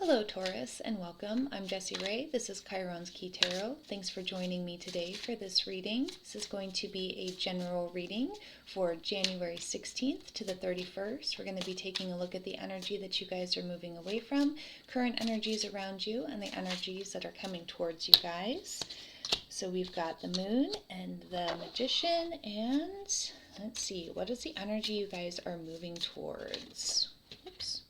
Hello Taurus and welcome. I'm Jessie Ray. This is Chiron's Key Tarot. Thanks for joining me today for this reading. This is going to be a general reading for January 16th to the 31st. We're going to be taking a look at the energy that you guys are moving away from, current energies around you, and the energies that are coming towards you guys. So we've got the Moon and the Magician, and let's see, what is the energy you guys are moving towards? Oops.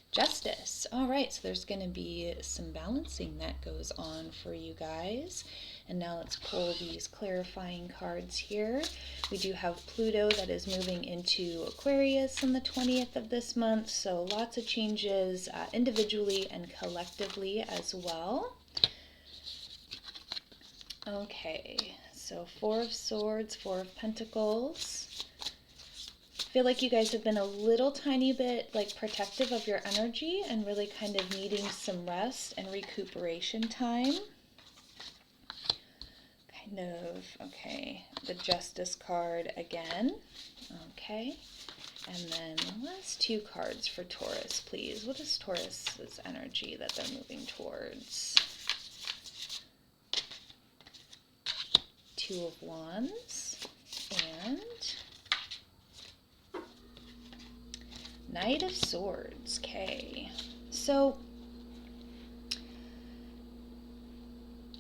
Justice. All right, so there's going to be some balancing that goes on for you guys. And now let's pull these clarifying cards here. We do have Pluto that is moving into Aquarius on the 20th of this month, so lots of changes individually and collectively as well. Okay, so Four of Swords, Four of Pentacles. I feel like you guys have been a little tiny bit protective of your energy and really kind of needing some rest and recuperation time. Okay, the Justice card again. Okay, and then the last two cards for Taurus, please. What is Taurus's energy that they're moving towards? Two of Wands and Knight of Swords. Okay, so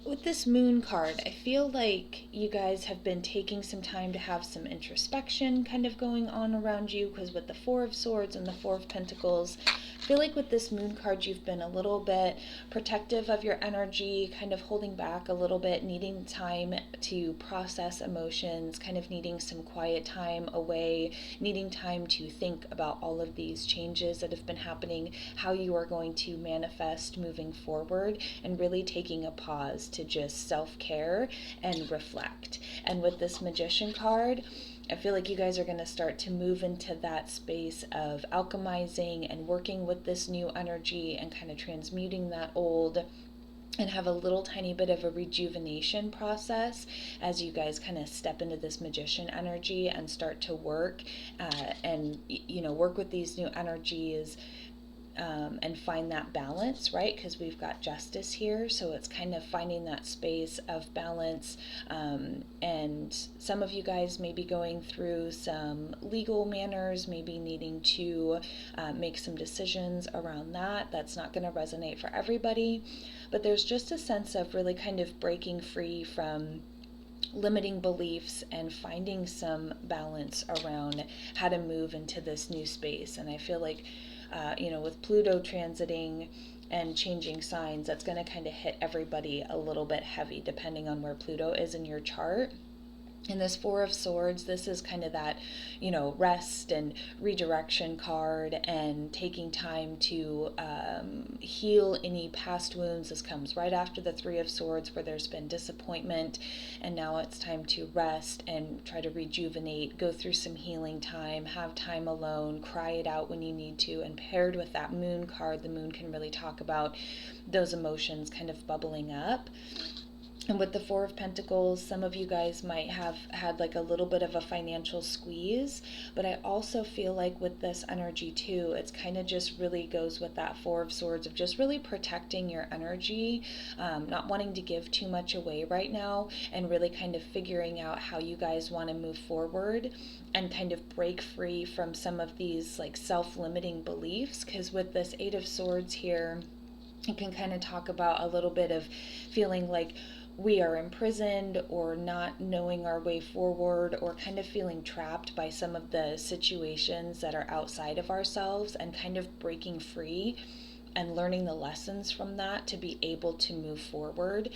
with this Moon card, I feel like you guys have been taking some time to have some introspection kind of going on around you, because with the Four of Swords and the Four of Pentacles, I feel like with this Moon card you've been a little bit protective of your energy, kind of holding back a little bit, needing time to process emotions, kind of needing some quiet time away, needing time to think about all of these changes that have been happening, how you are going to manifest moving forward, and really taking a pause to just self-care and reflect. And with this Magician card, I feel like you guys are going to start to move into that space of alchemizing and working with this new energy and kind of transmuting that old, and have a little tiny bit of a rejuvenation process as you guys kind of step into this Magician energy and start to work and work with these new energies. And find that balance, right? Because we've got Justice here, so it's kind of finding that space of balance. And some of you guys may be going through some legal manners, maybe needing to make some decisions around that. That's not going to resonate for everybody, but there's just a sense of really kind of breaking free from limiting beliefs and finding some balance around how to move into this new space. And I feel like with Pluto transiting and changing signs, that's going to kind of hit everybody a little bit heavy depending on where Pluto is in your chart. And this Four of Swords, this is kind of that, rest and redirection card and taking time to heal any past wounds. This comes right after the Three of Swords, where there's been disappointment, and now it's time to rest and try to rejuvenate, go through some healing time, have time alone, cry it out when you need to. And paired with that Moon card, the Moon can really talk about those emotions kind of bubbling up. And with the Four of Pentacles, some of you guys might have had a little bit of a financial squeeze, but I also feel like with this energy too, it's kind of just really goes with that Four of Swords of just really protecting your energy, not wanting to give too much away right now, and really kind of figuring out how you guys want to move forward and kind of break free from some of these self-limiting beliefs. Because with this Eight of Swords here, it can kind of talk about a little bit of feeling like we are imprisoned or not knowing our way forward, or kind of feeling trapped by some of the situations that are outside of ourselves, and kind of breaking free and learning the lessons from that to be able to move forward.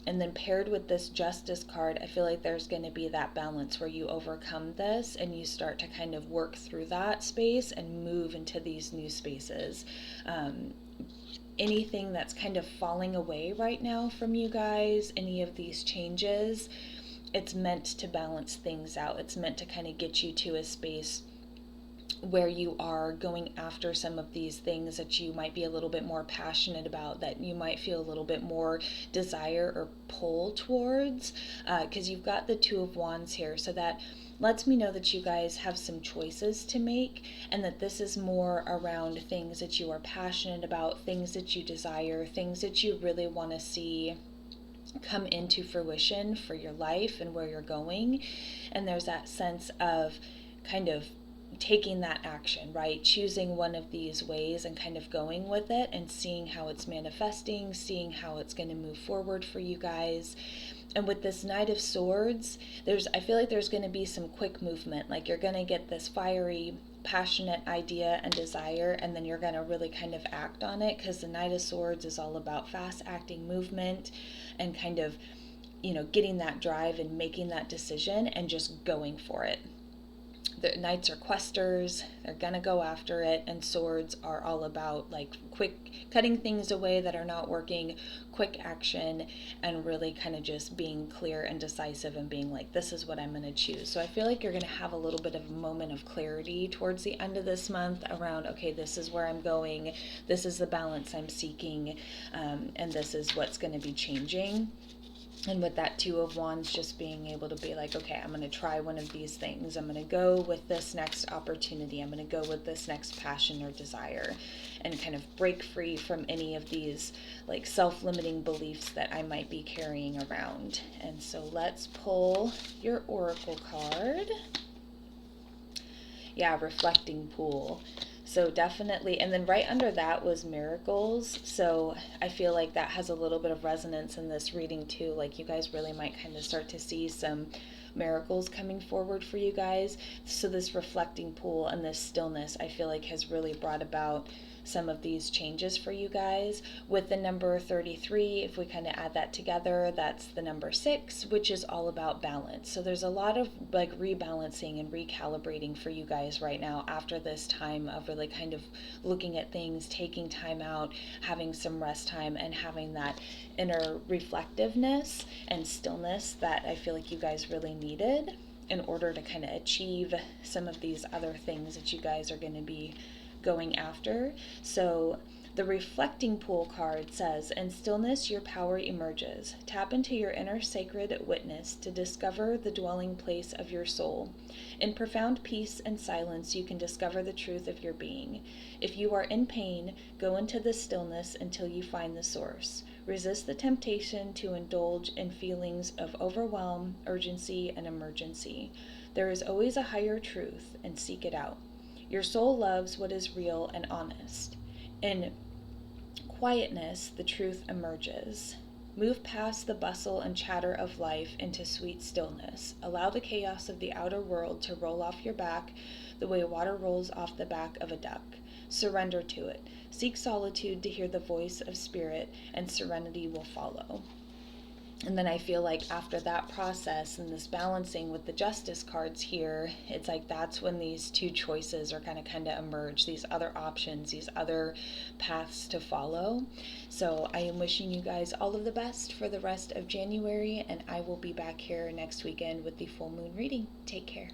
And then paired with this Justice card, I feel like there's going to be that balance where you overcome this and you start to kind of work through that space and move into these new spaces. Anything that's kind of falling away right now from you guys, any of these changes, it's meant to balance things out. It's meant to kind of get you to a space where you are going after some of these things that you might be a little bit more passionate about, that you might feel a little bit more desire or pull towards, because you've got the Two of Wands here. So that lets me know that you guys have some choices to make, and that this is more around things that you are passionate about, things that you desire, things that you really want to see come into fruition for your life and where you're going. And there's that sense of kind of taking that action, right? Choosing one of these ways and kind of going with it and seeing how it's manifesting, seeing how it's going to move forward for you guys. And with this Knight of Swords, I feel like there's going to be some quick movement. Like you're going to get this fiery, passionate idea and desire, and then you're going to really kind of act on it, because the Knight of Swords is all about fast acting movement and kind of, getting that drive and making that decision and just going for it. The knights are questers, they're gonna go after it, and swords are all about like quick cutting things away that are not working, quick action, and really kind of just being clear and decisive and being like, this is what I'm gonna choose. So I feel like you're gonna have a little bit of a moment of clarity towards the end of this month around, okay, this is where I'm going, this is the balance I'm seeking, and this is what's gonna be changing. And with that Two of Wands, just being able to be like, okay, I'm going to try one of these things. I'm going to go with this next opportunity. I'm going to go with this next passion or desire, and kind of break free from any of these like self-limiting beliefs that I might be carrying around. And so let's pull your oracle card. Yeah, reflecting pool. So definitely, and then right under that was miracles. So I feel like that has a little bit of resonance in this reading too. Like you guys really might kind of start to see some miracles coming forward for you guys. So this reflecting pool and this stillness, I feel like has really brought about some of these changes for you guys. With the number 33, if we kind of add that together, that's the number 6, which is all about balance. So there's a lot of like rebalancing and recalibrating for you guys right now after this time of really kind of looking at things, taking time out, having some rest time, and having that inner reflectiveness and stillness that I feel like you guys really needed in order to kind of achieve some of these other things that you guys are going to be going after. So the reflecting pool card says, in stillness your power emerges. Tap into your inner sacred witness to discover the dwelling place of your soul. In profound peace and silence you can discover the truth of your being. If you are in pain, go into the stillness until you find the source. Resist the temptation to indulge in feelings of overwhelm, urgency, and emergency. There is always a higher truth, and seek it out. Your soul loves what is real and honest. In quietness, the truth emerges. Move past the bustle and chatter of life into sweet stillness. Allow the chaos of the outer world to roll off your back the way water rolls off the back of a duck. Surrender to it. Seek solitude to hear the voice of spirit, and serenity will follow. And then I feel like after that process and this balancing with the Justice cards here, it's like that's when these two choices are kind of emerge, these other options, these other paths to follow. So I am wishing you guys all of the best for the rest of January, and I will be back here next weekend with the full moon reading. Take care.